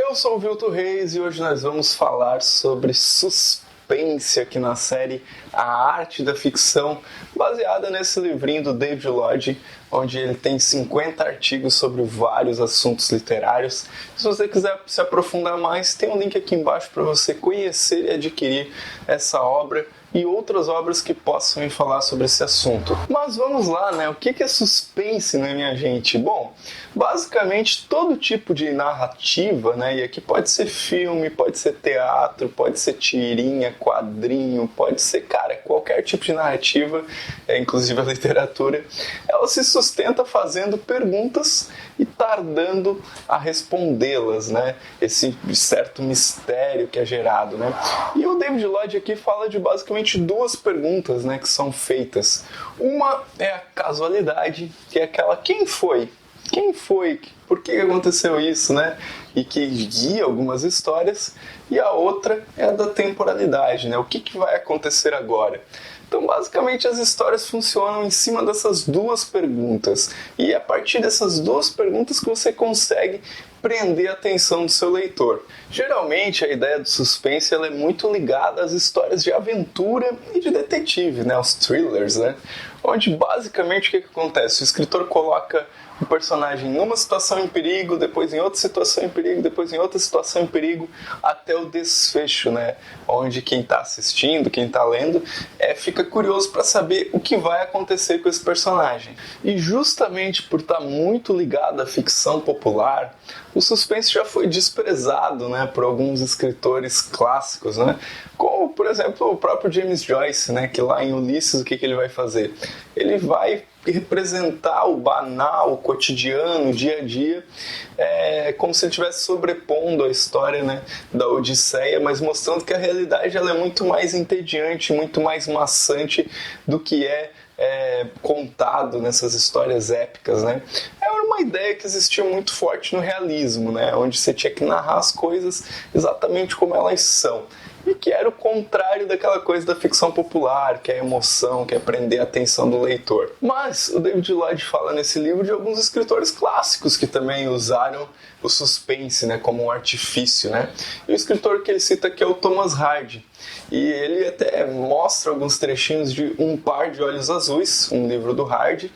Eu sou o Vilto Reis e hoje nós vamos falar sobre suspense aqui na série A Arte da Ficção, baseada nesse livrinho do David Lodge, onde ele tem 50 artigos sobre vários assuntos literários. Se você quiser se aprofundar mais, tem um link aqui embaixo para você conhecer e adquirir essa obra e outras obras que possam falar sobre esse assunto. Mas vamos lá, né? O que é suspense, né, minha gente? Bom, basicamente todo tipo de narrativa, né? E aqui pode ser filme, pode ser teatro, pode ser tirinha, quadrinho, pode ser, cara, qualquer tipo de narrativa, inclusive a literatura, ela se sustenta fazendo perguntas e tardando a respondê-las, né? Esse certo mistério que é gerado, né? E o David Lodge aqui fala de basicamente duas perguntas, né, que são feitas. Uma é a casualidade, que é aquela: quem foi? Quem foi? Por que aconteceu isso, né? E que guia algumas histórias. E a outra é a da temporalidade, né? O que vai acontecer agora? Então, basicamente, as histórias funcionam em cima dessas duas perguntas. E é a partir dessas duas perguntas que você consegue prender a atenção do seu leitor. Geralmente, a ideia do suspense ela é muito ligada às histórias de aventura e de detetive, né? Os thrillers, né? Onde, basicamente, o que acontece? O escritor coloca o personagem numa situação em perigo, depois em outra situação em perigo, depois em outra situação em perigo, até o desfecho, né? Onde quem está assistindo, quem está lendo, fica curioso para saber o que vai acontecer com esse personagem. E justamente por estar muito ligado à ficção popular, o suspense já foi desprezado, né, por alguns escritores clássicos, né? Como, por exemplo, o próprio James Joyce, né, que lá em Ulisses, o que ele vai fazer? Ele vai representar o banal, o cotidiano, o dia a dia, como se ele estivesse sobrepondo a história, né, da Odisseia, mas mostrando que a realidade ela é muito mais entediante, muito mais maçante do que é contado nessas histórias épicas, né? Era uma ideia que existia muito forte no realismo, né? Onde você tinha que narrar as coisas exatamente como elas são. E que era o contrário daquela coisa da ficção popular, que é a emoção, que é prender a atenção do leitor. Mas o David Lodge fala nesse livro de alguns escritores clássicos que também usaram o suspense, né, como um artifício, né? E o escritor que ele cita aqui é o Thomas Hardy. E ele até mostra alguns trechinhos de Um Par de Olhos Azuis, um livro do Hardy,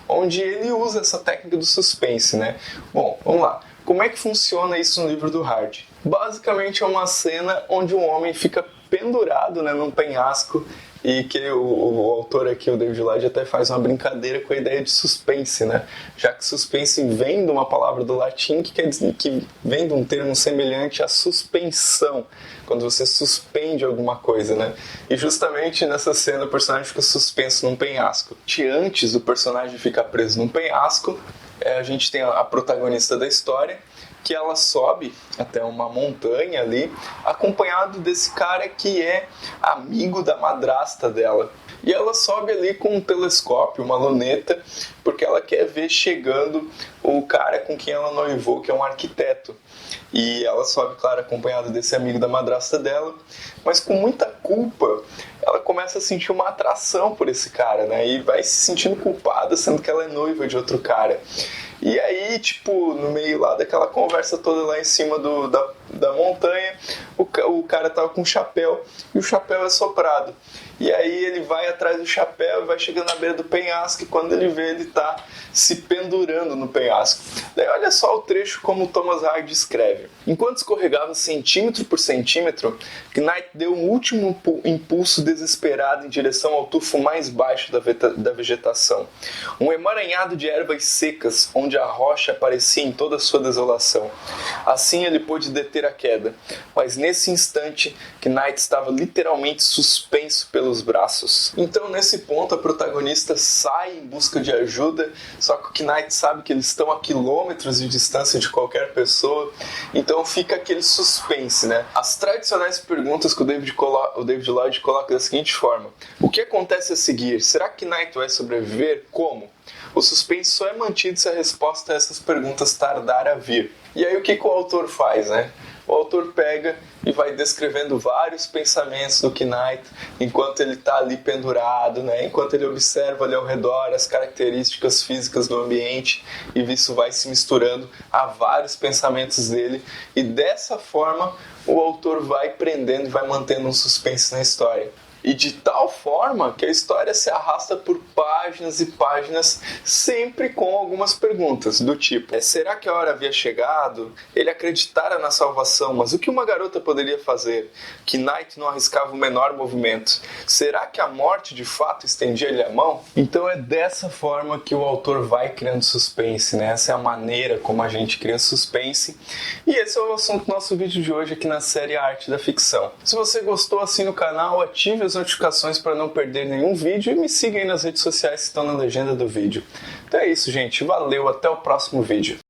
onde ele usa essa técnica do suspense, né? Bom, vamos lá. Como é que funciona isso no livro do Hardy? Basicamente é uma cena onde um homem fica pendurado, né, num penhasco, e que o autor aqui, o David Lodge, até faz uma brincadeira com a ideia de suspense, né? Já que suspense vem de uma palavra do latim que quer dizer que vem de um termo semelhante à suspensão, quando você suspende alguma coisa, né? E justamente nessa cena o personagem fica suspenso num penhasco. Antes do personagem ficar preso num penhasco, a gente tem a protagonista da história, que ela sobe até uma montanha ali, acompanhado desse cara que é amigo da madrasta dela. E ela sobe ali com um telescópio, uma luneta, porque ela quer ver chegando o cara com quem ela noivou, que é um arquiteto. E ela sobe, claro, acompanhada desse amigo da madrasta dela, mas com muita culpa, ela começa a sentir uma atração por esse cara, né? E vai se sentindo culpada, sendo que ela é noiva de outro cara. E aí, tipo, no meio lá daquela conversa toda lá em cima da montanha, o cara tava com um chapéu e o chapéu é soprado. E aí ele vai atrás do chapéu e vai chegando na beira do penhasco, e quando ele vê, ele tá se pendurando no penhasco. Daí olha só o trecho como o Thomas Hardy escreve. Enquanto escorregava centímetro por centímetro, Knight deu um último impulso desesperado em direção ao tufo mais baixo da vegetação. Um emaranhado de ervas secas, onde a rocha aparecia em toda a sua desolação. Assim ele pôde deter a queda, mas nesse instante, Knight estava literalmente suspenso pelos braços. Então nesse ponto a protagonista sai em busca de ajuda, só que o Knight sabe que eles estão a quilômetros de distância de qualquer pessoa, então fica aquele suspense, né? As tradicionais perguntas que o David Lodge coloca da seguinte forma: o que acontece a seguir? Será que Knight vai sobreviver? Como? O suspense só é mantido se a resposta a essas perguntas tardar a vir. E aí o que o autor faz, né? o autor pega e vai descrevendo vários pensamentos do Knight enquanto ele está ali pendurado, né? Enquanto ele observa ali ao redor as características físicas do ambiente, e isso vai se misturando a vários pensamentos dele, e dessa forma o autor vai prendendo e vai mantendo um suspense na história. E de tal forma que a história se arrasta por páginas e páginas, sempre com algumas perguntas, do tipo: será que a hora havia chegado? Ele acreditara na salvação, mas o que uma garota poderia fazer? Knight não arriscava o menor movimento. Será que a morte de fato estendia-lhe a mão? Então é dessa forma que o autor vai criando suspense, né? Essa é a maneira como a gente cria suspense. E esse é o assunto do nosso vídeo de hoje aqui na série A Arte da Ficção. Se você gostou, assine o canal, ative as notificações para não perder nenhum vídeo e me siga aí nas redes sociais que estão na legenda do vídeo. Então é isso, gente. Valeu, até o próximo vídeo.